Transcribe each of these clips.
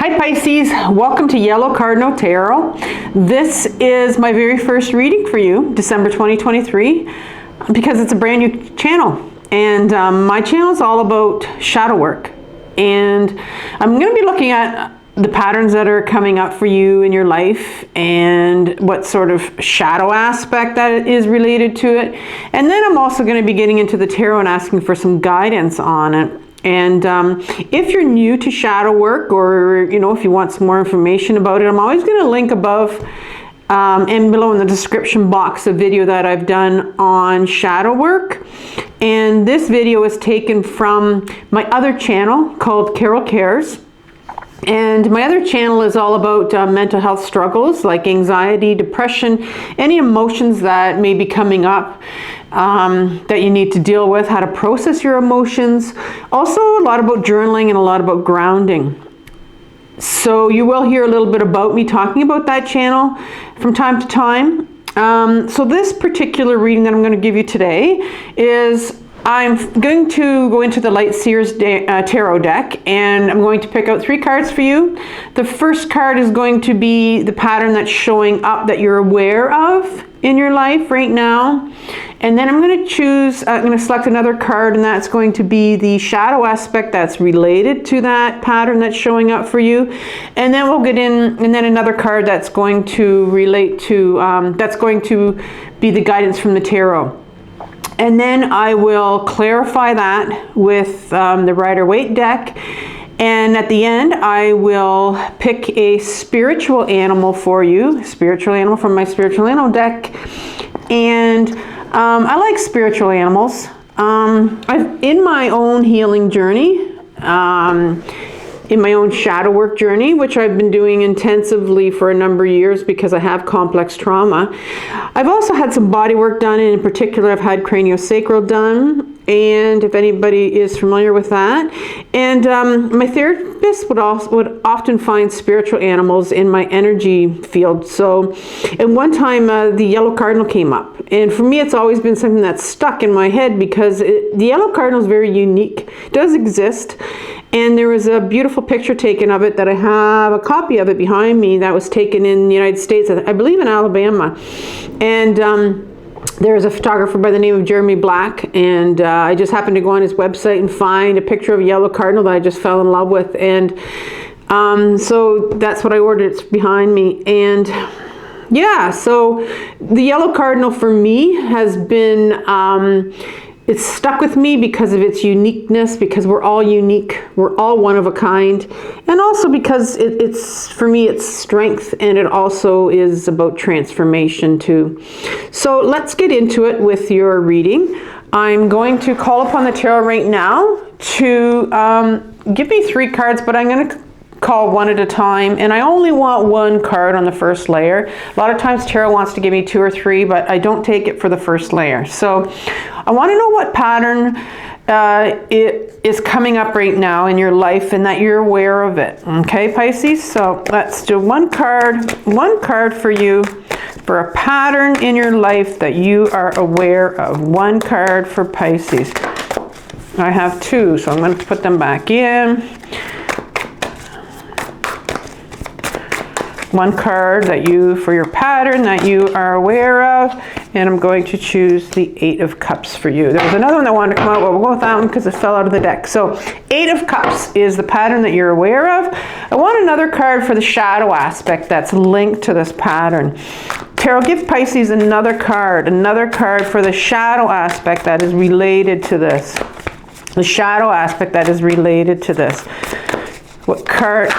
Hi Pisces, welcome to Yellow Cardinal Tarot. This is my very first reading for you, December 2023, because it's a brand new channel. And my channel is all about shadow work. And I'm going to be looking at the patterns that are coming up for you in your life and what sort of shadow aspect that is related to it. And then I'm also going to be getting into the tarot and asking for some guidance on it. And if you're new to shadow work, or if you want some more information about it, I'm always going to link above and below in the description box a video that I've done on shadow work. And this video is taken from my other channel called Carol Cares. And my other channel is all about mental health struggles like anxiety, depression, any emotions that may be coming up that you need to deal with, how to process your emotions. Also a lot about journaling and a lot about grounding. So you will hear a little bit about me talking about that channel from time to time. So this particular reading that I'm going to give you today is I'm going to go into the Light Seers Tarot deck, and I'm going to pick out 3 cards for you. The first card is going to be the pattern that's showing up that you're aware of in your life right now. And then I'm going to select another card, and that's going to be the shadow aspect that's related to that pattern that's showing up for you. And then we'll get in, and then another card that's going to relate to, that's going to be the guidance from the tarot. And then I will clarify that with the Rider-Waite deck. And at the end, I will pick a spiritual animal for you, spiritual animal from my spiritual animal deck. And I like spiritual animals. In my own healing journey, in my own shadow work journey, which I've been doing intensively for a number of years because I have complex trauma. I've also had some body work done, and in particular I've had craniosacral done, and if anybody is familiar with that. And my therapist would often find spiritual animals in my energy field. So at one time the yellow cardinal came up, and for me it's always been something that's stuck in my head because the yellow cardinal is very unique. It does exist. And there was a beautiful picture taken of it that I have a copy of it behind me that was taken in the United States, I believe in Alabama. And there is a photographer by the name of Jeremy Black, and I just happened to go on his website and find a picture of a yellow cardinal that I just fell in love with. And so that's what I ordered. It's behind me. And yeah, so the yellow cardinal for me has been it's stuck with me because of its uniqueness, because we're all unique, we're all one of a kind, and also because for me it's strength, and it also is about transformation too. So let's get into it with your reading. I'm going to call upon the tarot right now to give me 3 cards, but I'm going to call one at a time, and I only want 1 card on the first layer. A lot of times tarot wants to give me 2 or 3, but I don't take it for the first layer. So I want to know what pattern it is coming up right now in your life and that you're aware of it. Okay, Pisces? So let's do 1 card for you for a pattern in your life that you are aware of. 1 card for Pisces. I have 2, so I'm going to put them back in. 1 card for your pattern that you are aware of, and I'm going to choose the 8 of Cups for you. There was another one that wanted to come out, but we'll go with that one because it fell out of the deck. So 8 of Cups is the pattern that you're aware of. I want another card for the shadow aspect that's linked to this pattern. Tarot, give Pisces another card for the shadow aspect that is related to this. The shadow aspect that is related to this. What card?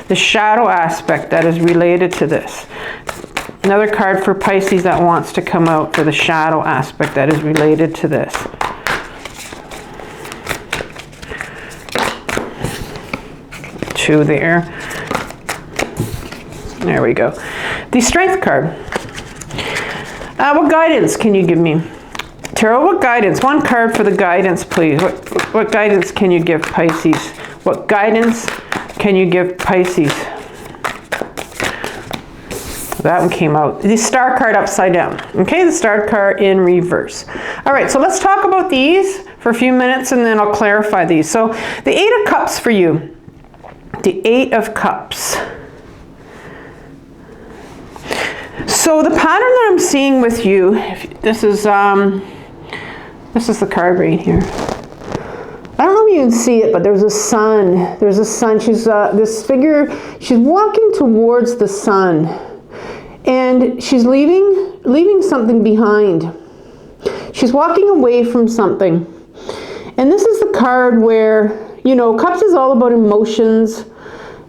The shadow aspect that is related to this. Another card for Pisces that wants to come out for the shadow aspect that is related to this. Two there. There we go. The Strength card. What guidance can you give me? Tarot, what guidance? 1 card for the guidance, please. What guidance can you give Pisces? What guidance can you give Pisces? That one came out. The Star card upside down. Okay, the Star card in reverse. All right, so let's talk about these for a few minutes, and then I'll clarify these. So the 8 of Cups for you. the 8 of Cups. So the pattern that I'm seeing with you, this is the card right here. I don't know if you can see it, but there's a sun. There's a sun. She's this figure. She's walking towards the sun, and she's leaving something behind. She's walking away from something. And this is the card where, you know, Cups is all about emotions.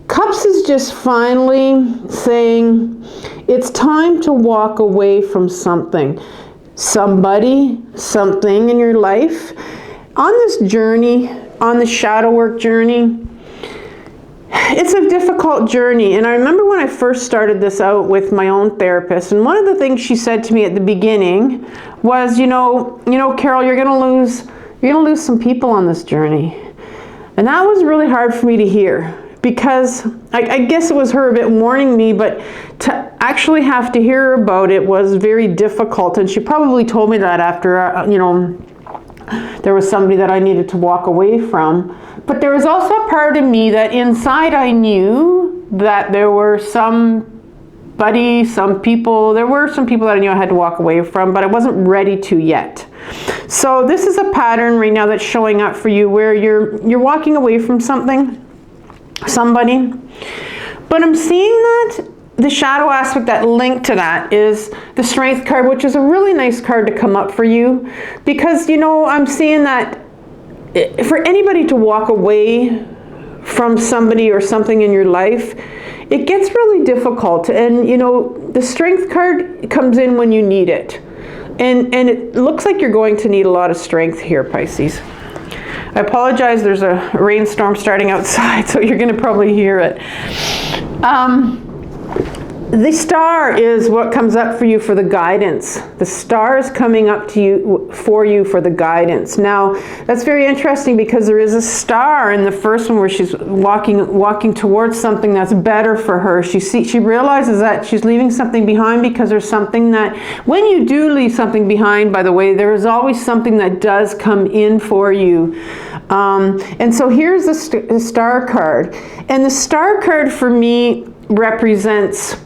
Cups is just finally saying it's time to walk away from something. Somebody, something in your life. On this journey, on the shadow work journey, it's a difficult journey. And I remember when I first started this out with my own therapist, and one of the things she said to me at the beginning was, you know, Carol, you're gonna lose some people on this journey. And that was really hard for me to hear, because I guess it was her a bit warning me, but to actually have to hear about it was very difficult. And she probably told me that after, you know, there was somebody that I needed to walk away from. But there was also a part of me that inside I knew that there were some people that I knew I had to walk away from, but I wasn't ready to yet. So this is a pattern right now that's showing up for you where you're walking away from somebody. But I'm seeing that the shadow aspect, that link to that, is the Strength card, which is a really nice card to come up for you, because, you know, I'm seeing that for anybody to walk away from somebody or something in your life, it gets really difficult. And, you know, the Strength card comes in when you need it. And it looks like you're going to need a lot of strength here, Pisces. I apologize, there's a rainstorm starting outside, so you're going to probably hear it. The Star is what comes up for you for the guidance. The Star is coming up to you for the guidance. Now, that's very interesting because there is a star in the first one where she's walking towards something that's better for her. She realizes that she's leaving something behind because there's something that, when you do leave something behind, by the way, there is always something that does come in for you. And so here's the Star card. And the Star card for me represents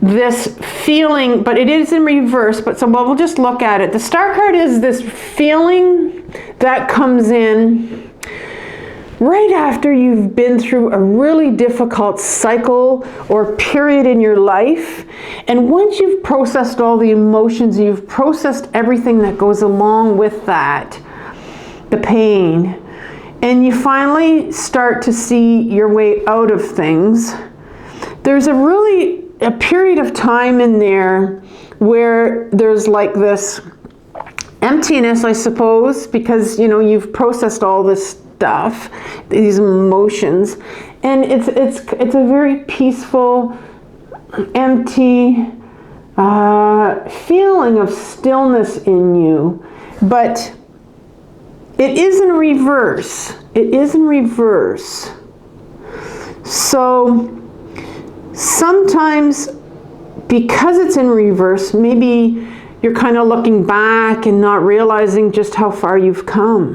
this feeling, but it is in reverse, but so we'll just look at it. The Star card is this feeling that comes in right after you've been through a really difficult cycle or period in your life. And once you've processed all the emotions, you've processed everything that goes along with that, the pain, and you finally start to see your way out of things, there's a period of time in there where there's like this emptiness, I suppose, because, you know, you've processed all this stuff, these emotions, and it's a very peaceful, empty feeling of stillness in you. But it is in reverse. It is in reverse. So sometimes, because it's in reverse, maybe you're kind of looking back and not realizing just how far you've come,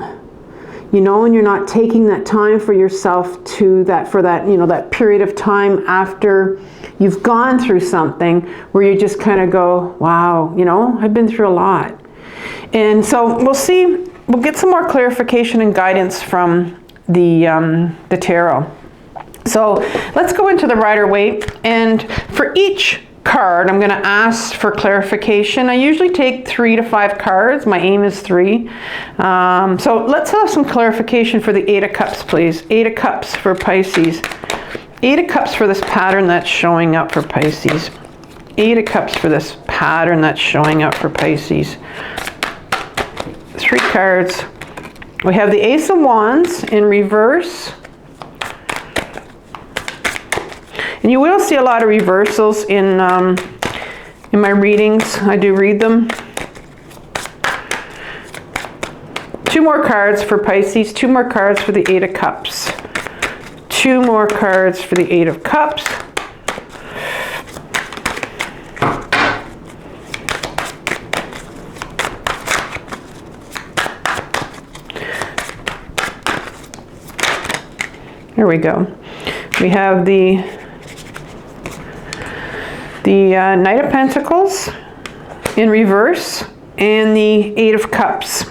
you know, and you're not taking that time for yourself for that, you know, that period of time after you've gone through something where you just kind of go, wow, you know, I've been through a lot. And so we'll get some more clarification and guidance from the tarot. So let's go into the Rider-Waite, and for each card I'm going to ask for clarification. I usually take 3 to 5 cards. My aim is 3. So let's have some clarification for the 8 of Cups, please. 8 of Cups for Pisces. 8 of Cups for this pattern that's showing up for Pisces. 8 of Cups for this pattern that's showing up for Pisces. 3 cards. We have the Ace of Wands in reverse. And you will see a lot of reversals in my readings. I do read them. 2 more cards for Pisces. 2 more cards for the 8 of Cups. 2 more cards for the 8 of Cups. There we go. We have the Knight of Pentacles in reverse and the Eight of Cups.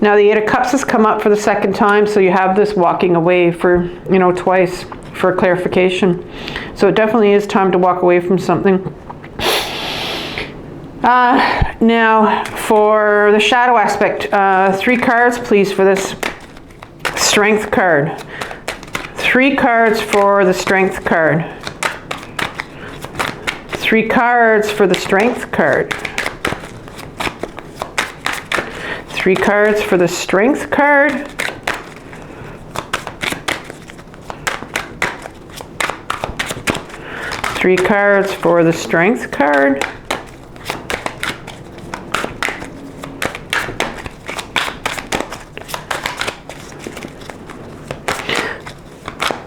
Now the Eight of Cups has come up for the second time, so you have this walking away for, you know, twice for clarification. So it definitely is time to walk away from something. Now for the shadow aspect, 3 cards please for this Strength card. 3 cards for the Strength card. 3 cards for the Strength card. 3 cards for the Strength card. 3 cards for the Strength card.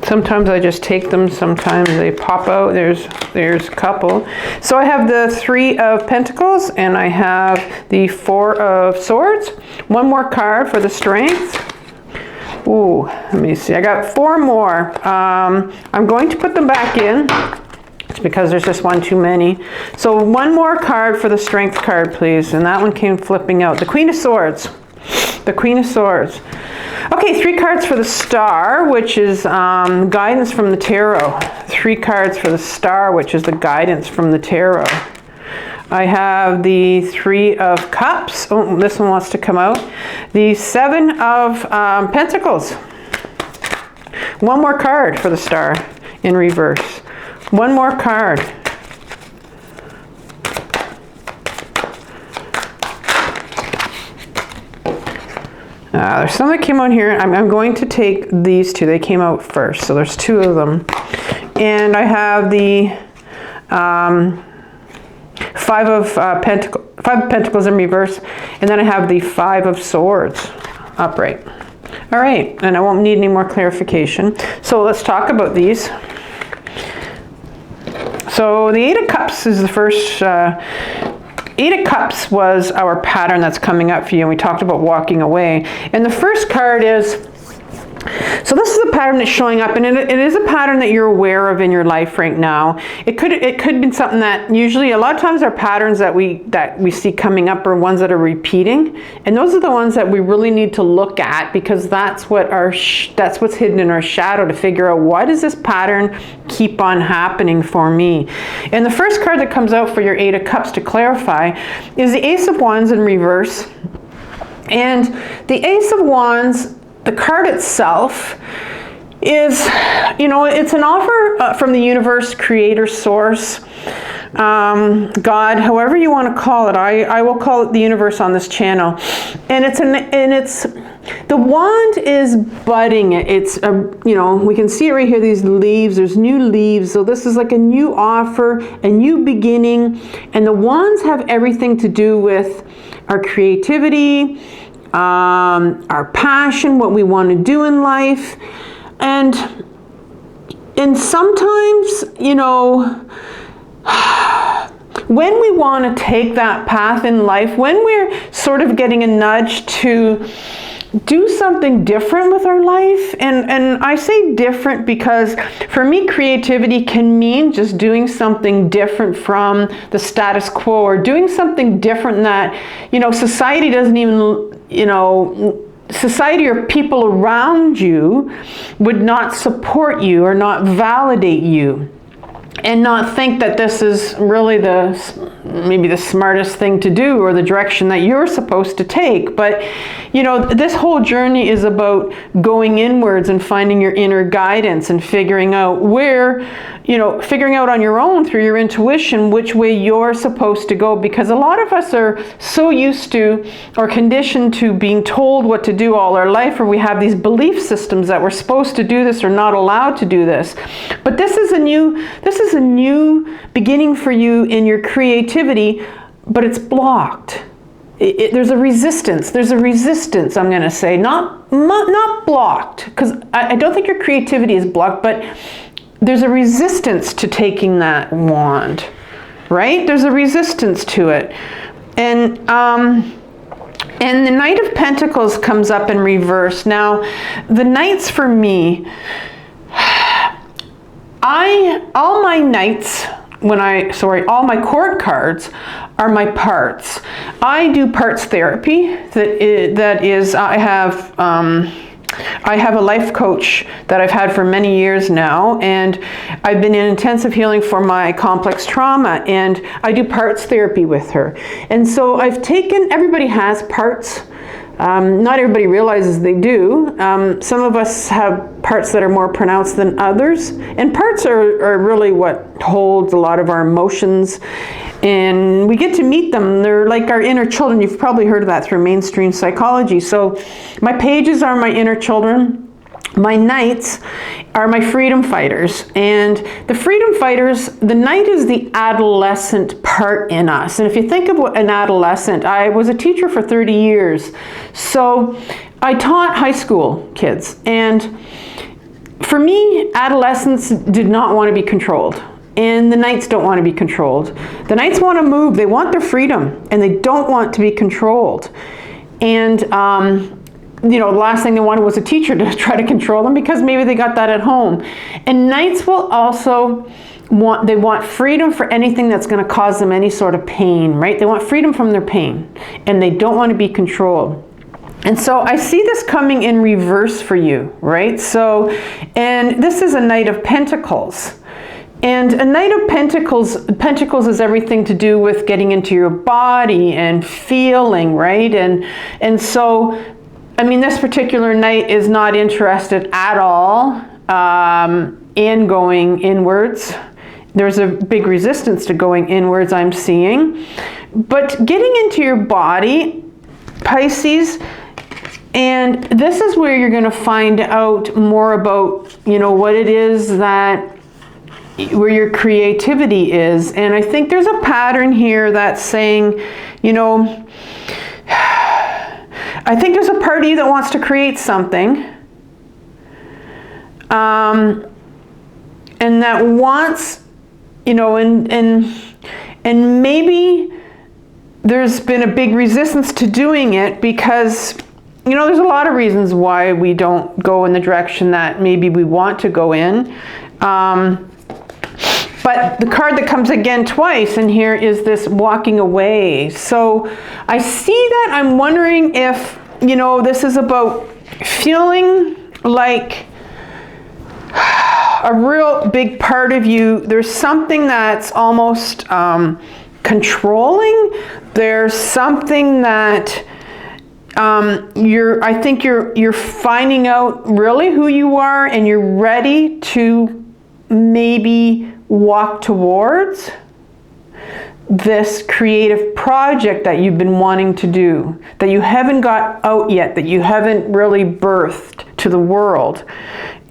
Sometimes I just take them, sometimes they pop out. There's a couple. So I have the 3 of Pentacles and I have the 4 of Swords. 1 more card for the Strength. Ooh, let me see. I got 4 more. I'm going to put them back in. It's because there's just 1 too many. So 1 more card for the Strength card, please. And that one came flipping out. The Queen of Swords. The Queen of Swords. Okay, 3 cards for the Star, which is guidance from the tarot. 3 cards for the Star, which is the guidance from the tarot. I have the 3 of Cups. Oh, this one wants to come out. The 7 of Pentacles. 1 more card for the Star in reverse. 1 more card. There's some that came out here. I'm going to take these 2. They came out first, so there's 2 of them. And I have the 5 of Pentacles in reverse, and then I have the 5 of Swords upright. All right, and I won't need any more clarification. So let's talk about these. So the 8 of Cups is the first. 8 of Cups was our pattern that's coming up for you, and we talked about walking away. And the first card is, so this is a pattern that's showing up, and it is a pattern that you're aware of in your life right now. It could be something that usually, a lot of times our patterns that we see coming up are ones that are repeating, and those are the ones that we really need to look at, because that's what's hidden in our shadow, to figure out, why does this pattern keep on happening for me? And the first card that comes out for your 8 of Cups, to clarify, is the Ace of Wands in reverse. And the Ace of Wands, the card itself is, you know, it's an offer from the universe, creator, source, God, however you want to call it. I will call it the universe on this channel. And it's the wand is budding. It's you know, we can see it right here, these leaves, there's new leaves. So this is like a new offer, a new beginning. And the wands have everything to do with our creativity, our passion, what we want to do in life. And sometimes, you know, when we want to take that path in life, when we're sort of getting a nudge to do something different with our life, and I say different because for me, creativity can mean just doing something different from the status quo, or doing something different that, you know, society doesn't even, you know, society or people around you would not support you or not validate you, and not think that this is really maybe the smartest thing to do, or the direction that you're supposed to take. But, you know, this whole journey is about going inwards and finding your inner guidance, and figuring out where, you know, figuring out on your own through your intuition which way you're supposed to go. Because a lot of us are so used to or conditioned to being told what to do all our life, or we have these belief systems that we're supposed to do this or not allowed to do this. But this is a new beginning for you in your creativity, but it's blocked. There's a resistance. There's a resistance, I'm going to say. Not blocked, because I don't think your creativity is blocked, but there's a resistance to taking that wand, right? There's a resistance to it. And the Knight of Pentacles comes up in reverse. Now, the Knights for me, all my knights, all my court cards are my parts. I do parts therapy. I have a life coach that I've had for many years now, and I've been in intensive healing for my complex trauma, and I do parts therapy with her. And so everybody has parts. Not everybody realizes they do. Some of us have parts that are more pronounced than others, and parts are really what holds a lot of our emotions, and we get to meet them. They're like our inner children. You've probably heard of that through mainstream psychology. So my pages are my inner children. My knights are my freedom fighters, and the freedom fighters, the knight is the adolescent part in us. And if you think of what an adolescent, I was a teacher for 30 years, so I taught high school kids, and for me, adolescents did not want to be controlled, and the knights don't want to be controlled. The knights want to move, they want their freedom, and they don't want to be controlled. And the last thing they wanted was a teacher to try to control them, because maybe they got that at home. And knights will also want freedom for anything that's going to cause them any sort of pain, right? They want freedom from their pain, and they don't want to be controlled. And so I see this coming in reverse for you, right? So, and this is a Knight of Pentacles. And a Knight of Pentacles is everything to do with getting into your body and feeling, right? And so, I mean, this particular knight is not interested at all in going inwards. There's a big resistance to going inwards, I'm seeing. But getting into your body, Pisces, and this is where you're going to find out more about, what it is where your creativity is. And I think there's a pattern here that's saying, I think there's a part of you that wants to create something, and that wants, and maybe there's been a big resistance to doing it because, there's a lot of reasons why we don't go in the direction that maybe we want to go in. But the card that comes again twice in here is this walking away. So I see that. I'm wondering if, this is about feeling like a real big part of you. There's something that's almost controlling. There's something that I think you're finding out really who you are, and you're ready to maybe walk towards this creative project that you've been wanting to do, that you haven't got out yet, that you haven't really birthed to the world.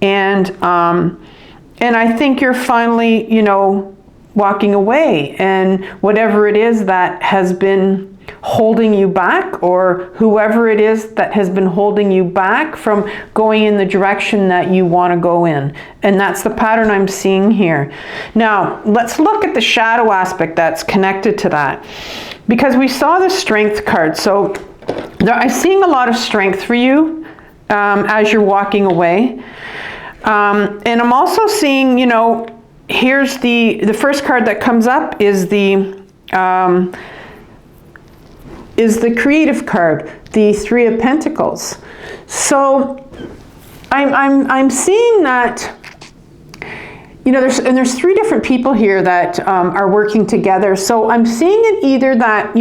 And I think you're finally, walking away, and whatever it is that has been holding you back, or whoever it is that has been holding you back from going in the direction that you want to go in. And that's the pattern I'm seeing here. Now, let's look at the shadow aspect that's connected to that, because we saw the Strength card. So I'm seeing a lot of strength for you as you're walking away. And I'm also seeing, here's the first card that comes up is the creative card, the Three of Pentacles. So I'm seeing that, there's three different people here that are working together. So I'm seeing it either that,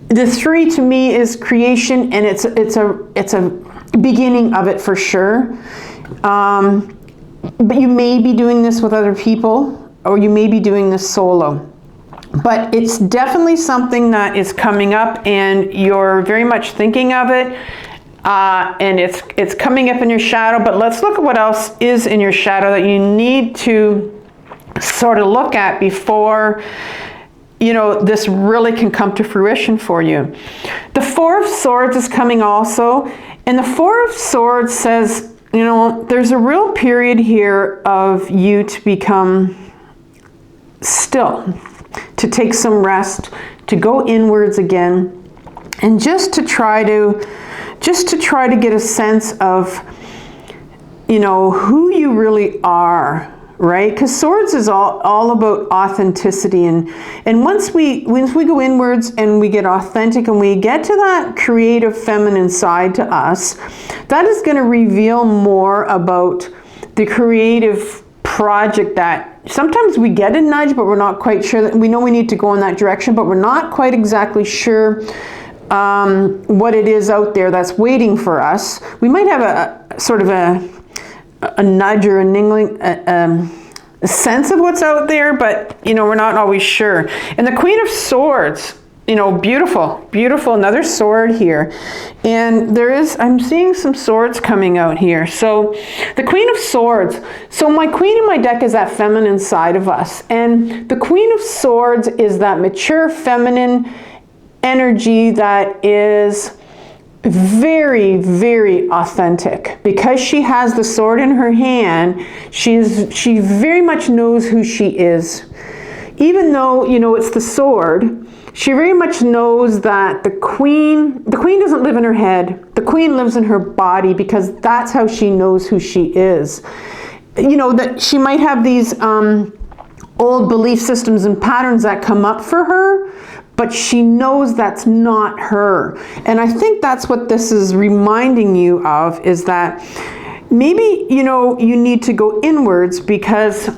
the three to me is creation, and it's a beginning of it for sure. But you may be doing this with other people, or you may be doing this solo. But it's definitely something that is coming up, and you're very much thinking of it, and it's coming up in your shadow. But let's look at what else is in your shadow that you need to sort of look at before this really can come to fruition for you. The Four of Swords is coming also, and the Four of Swords says, there's a real period here of you to become still, to take some rest, to go inwards again, and just to try to get a sense of, you know, who you really are, right? Because swords is all about authenticity, and once we go inwards and we get authentic and we get to that creative feminine side to us, that is going to reveal more about the creative project that sometimes we get a nudge, but we're not quite sure that we know we need to go in that direction, but we're not quite exactly sure what it is out there that's waiting for us. We might have a sort of a nudge or a niggling, a sense of what's out there, but you know, we're not always sure. And the Queen of Swords, you know, beautiful, beautiful, another sword here. And I'm seeing some swords coming out here. So the Queen of Swords, so my queen in my deck is that feminine side of us. And the Queen of Swords is that mature feminine energy that is very, very authentic. Because she has the sword in her hand, she very much knows who she is. Even though, you know, it's the sword, she very much knows that the queen doesn't live in her head. The queen lives in her body, because that's how she knows who she is. You know, that she might have these old belief systems and patterns that come up for her, but she knows that's not her. And I think that's what this is reminding you of, is that maybe, you know, you need to go inwards, because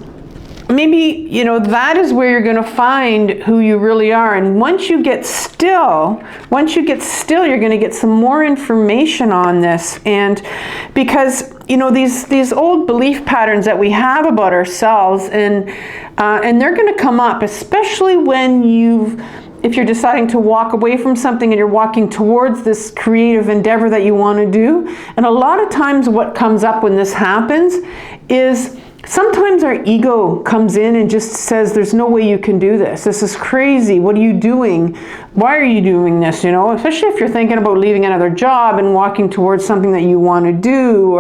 maybe, you know, that is where you're going to find who you really are. And once you get still, you're going to get some more information on this. And because, you know, these old belief patterns that we have about ourselves, and they're going to come up, especially when if you're deciding to walk away from something and you're walking towards this creative endeavor that you want to do. And a lot of times what comes up when this happens is sometimes our ego comes in and just says, there's no way you can do this. This is crazy. What are you doing? Why are you doing this? You know, especially if you're thinking about leaving another job and walking towards something that you want to do,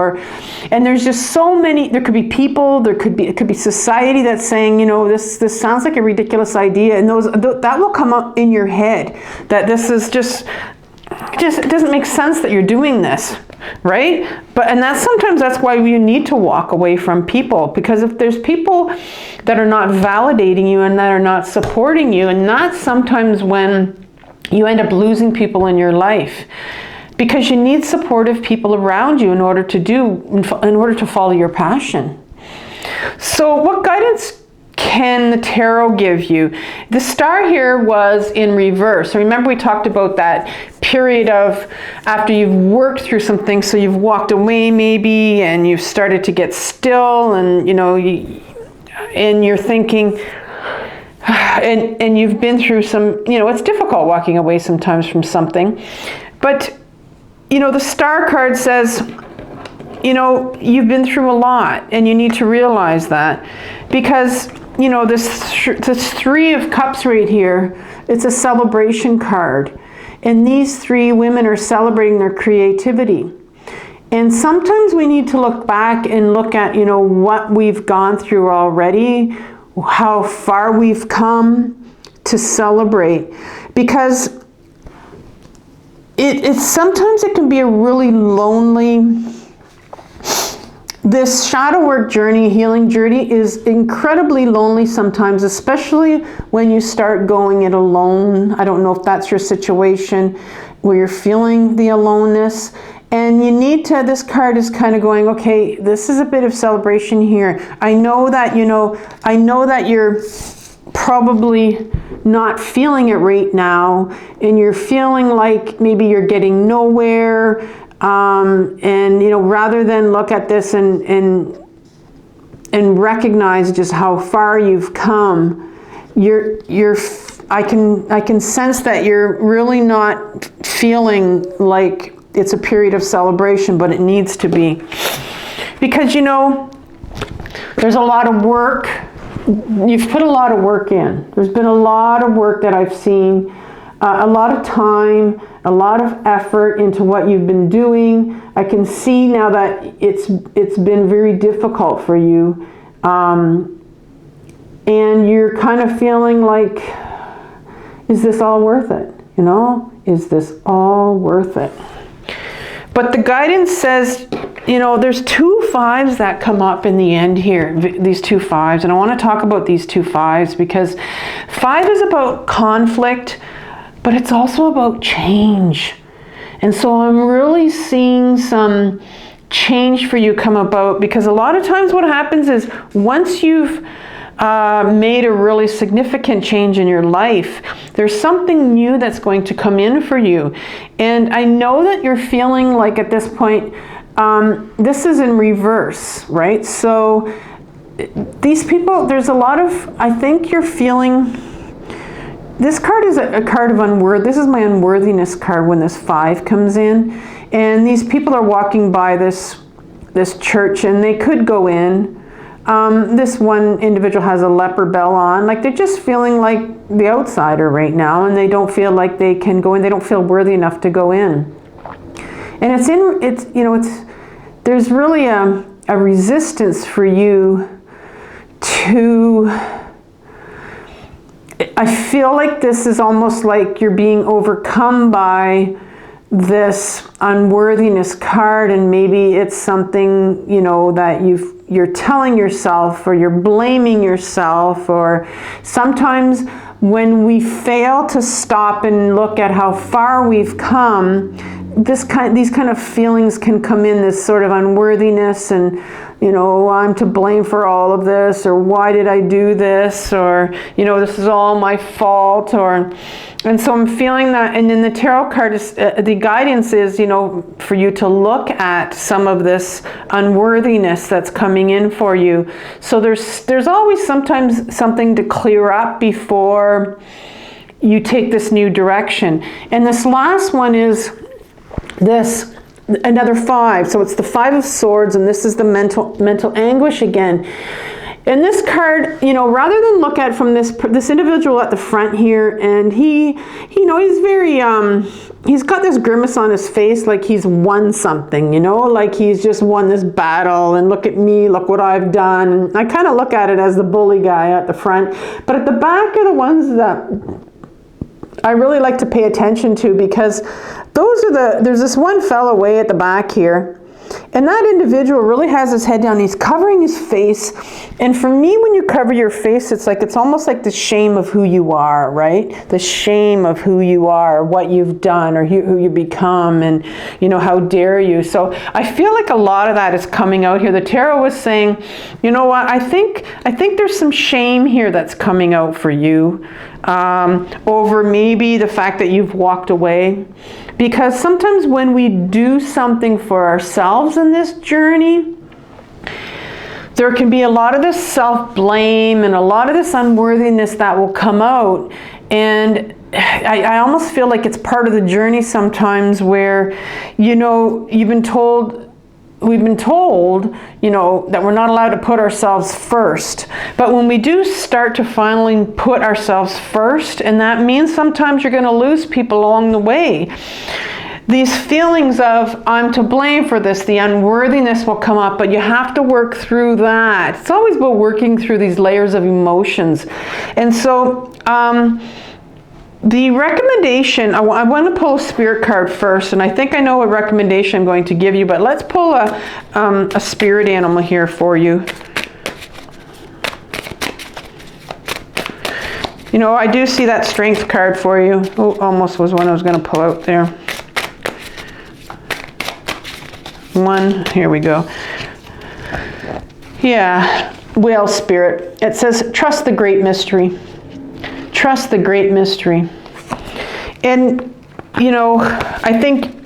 and there's just so many, there could be people, it could be society that's saying, you know, this sounds like a ridiculous idea. And that will come up in your head, that this is just it doesn't make sense that you're doing this, right? And sometimes that's why you need to walk away from people, because if there's people that are not validating you and that are not supporting you, and that's sometimes when you end up losing people in your life, because you need supportive people around you in order to follow your passion. So what guidance can the tarot give you? The star here was in reverse. So remember, we talked about that period of after you've worked through some things, so you've walked away maybe, and you've started to get still, and you know, and you're thinking, and you've been through some, you know, it's difficult walking away sometimes from something. But you know, the star card says, you know, you've been through a lot, and you need to realize that, because you know, this Three of Cups right here, it's a celebration card. And these three women are celebrating their creativity. And sometimes we need to look back and look at, you know, what we've gone through already, how far we've come to celebrate. Because sometimes it can be a really lonely, this shadow work journey, healing journey, is incredibly lonely sometimes, especially when you start going it alone. I don't know if that's your situation, where you're feeling the aloneness. And you need to, this card is kind of going, okay, this is a bit of celebration here. I know that, you know, I know that you're probably not feeling it right now, and you're feeling like maybe you're getting nowhere. And you know, rather than look at this and recognize just how far you've come, I can sense that you're really not feeling like it's a period of celebration, but it needs to be, because you know, there's a lot of work. You've put a lot of work in. There's been a lot of work that I've seen. A lot of time, a lot of effort into what you've been doing. I can see now that it's been very difficult for you. And you're kind of feeling like, is this all worth it? You know, is this all worth it? But the guidance says, You know, there's 2 5s that come up in the end here, these 2 5s, and I want to talk about these 2 5s because 5 is about conflict, but it's also about change. And so I'm really seeing some change for you come about, because a lot of times what happens is once you've made a really significant change in your life, there's something new that's going to come in for you. And I know that you're feeling like at this point, this is in reverse, right? So these people, there's a lot of, I think you're feeling, this card is a card of unworthiness. This is my unworthiness card when this 5 comes in. And these people are walking by this church and they could go in. This one individual has a leper bell on. Like they're just feeling like the outsider right now, and they don't feel like they can go in. They don't feel worthy enough to go in. And there's really a resistance for you to, I feel like this is almost like you're being overcome by this unworthiness card, and maybe it's something, you know, that you're telling yourself, or you're blaming yourself, or sometimes when we fail to stop and look at how far we've come, these kind of feelings can come in, this sort of unworthiness, and you know, I'm to blame for all of this, or why did I do this, or you know, this is all my fault, and so I'm feeling that. And then the tarot card is the guidance is, you know, for you to look at some of this unworthiness that's coming in for you. So there's always sometimes something to clear up before you take this new direction. And this last one is this, another 5. So it's the 5 of Swords, and this is the mental anguish again. And this card, you know, rather than look at from this individual at the front here, and he, you know, he's very, he's got this grimace on his face like he's won something, you know, like he's just won this battle, and look at me, look what I've done. I kind of look at it as the bully guy at the front, but at the back are the ones that I really like to pay attention to, because there's this one fellow way at the back here, and that individual really has his head down. He's covering his face. And for me, when you cover your face, it's almost like the shame of who you are, right? The shame of who you are, what you've done, or who you become, and you know, how dare you. So I feel like a lot of that is coming out here. The tarot was saying, you know what, I think there's some shame here that's coming out for you, over maybe the fact that you've walked away. Because sometimes when we do something for ourselves in this journey, there can be a lot of this self-blame and a lot of this unworthiness that will come out. And I almost feel like it's part of the journey sometimes where, you know, we've been told, you know, that we're not allowed to put ourselves first. But when we do start to finally put ourselves first, and that means sometimes you're going to lose people along the way, these feelings of I'm to blame for this, the unworthiness will come up, but you have to work through that. It's always about working through these layers of emotions. And so the recommendation, I want to pull a spirit card first, and I think I know what recommendation I'm going to give you, but let's pull a spirit animal here for you. You know, I do see that strength card for you. Oh, almost was one I was going to pull out there. One, here we go. Yeah, whale spirit. It says, trust the great mystery. Trust the great mystery. And you know, I think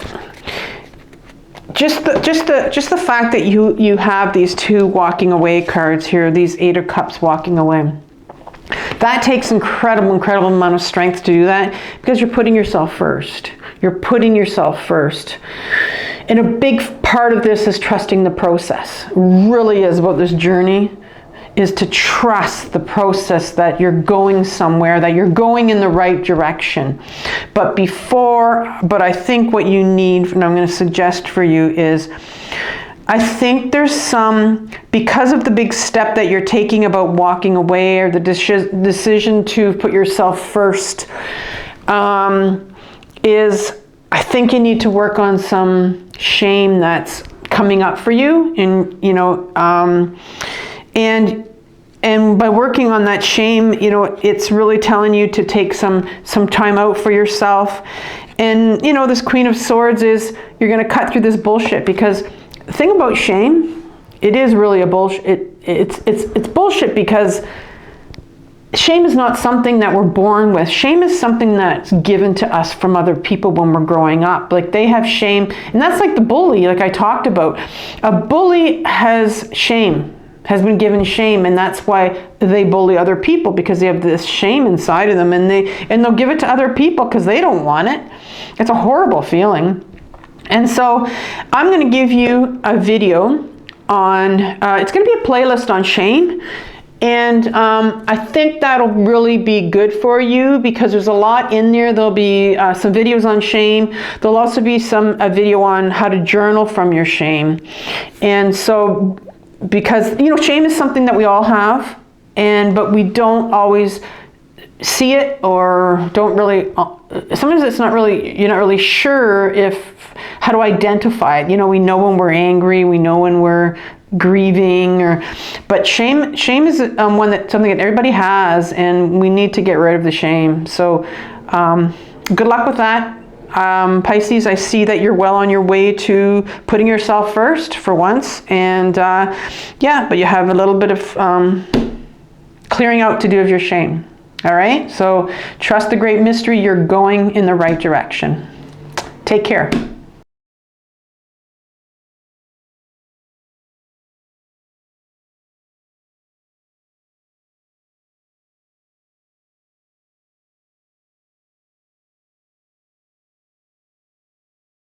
just the fact that you have these 2 walking away cards here, these 8 of Cups walking away, that takes incredible amount of strength to do that, because you're putting yourself first. You're putting yourself first. And a big part of this is trusting the process. It really is about this journey, is to trust the process, that you're going somewhere, that you're going in the right direction. But I think what you need, and I'm going to suggest for you, is I think there's some, because of the big step that you're taking about walking away, or the decision to put yourself first, is I think you need to work on some shame that's coming up for you, and you know, and by working on that shame, you know, it's really telling you to take some time out for yourself. And you know, this Queen of Swords is, you're going to cut through this bullshit, because the thing about shame, it is really a bullshit. It's bullshit, because shame is not something that we're born with. Shame is something that's given to us from other people when we're growing up. Like, they have shame, and that's like the bully, like I talked about. A bully has shame, has been given shame, and that's why they bully other people, because they have this shame inside of them, and they'll give it to other people because they don't want it. It's a horrible feeling. And so I'm going to give you a video on, it's going to be a playlist on shame. And I think that'll really be good for you, because there's a lot in there. There'll be some videos on shame. There'll also be a video on how to journal from your shame. And so, because, you know, shame is something that we all have, but we don't always see it, or don't really, sometimes it's not really, you're not really sure how to identify it. You know, we know when we're angry, we know when we're grieving, but shame is something that everybody has, and we need to get rid of the shame. So good luck with that. Pisces, I see that you're well on your way to putting yourself first for once, and yeah, but you have a little bit of clearing out to do of your shame. All right, so trust the great mystery. You're going in the right direction. Take care.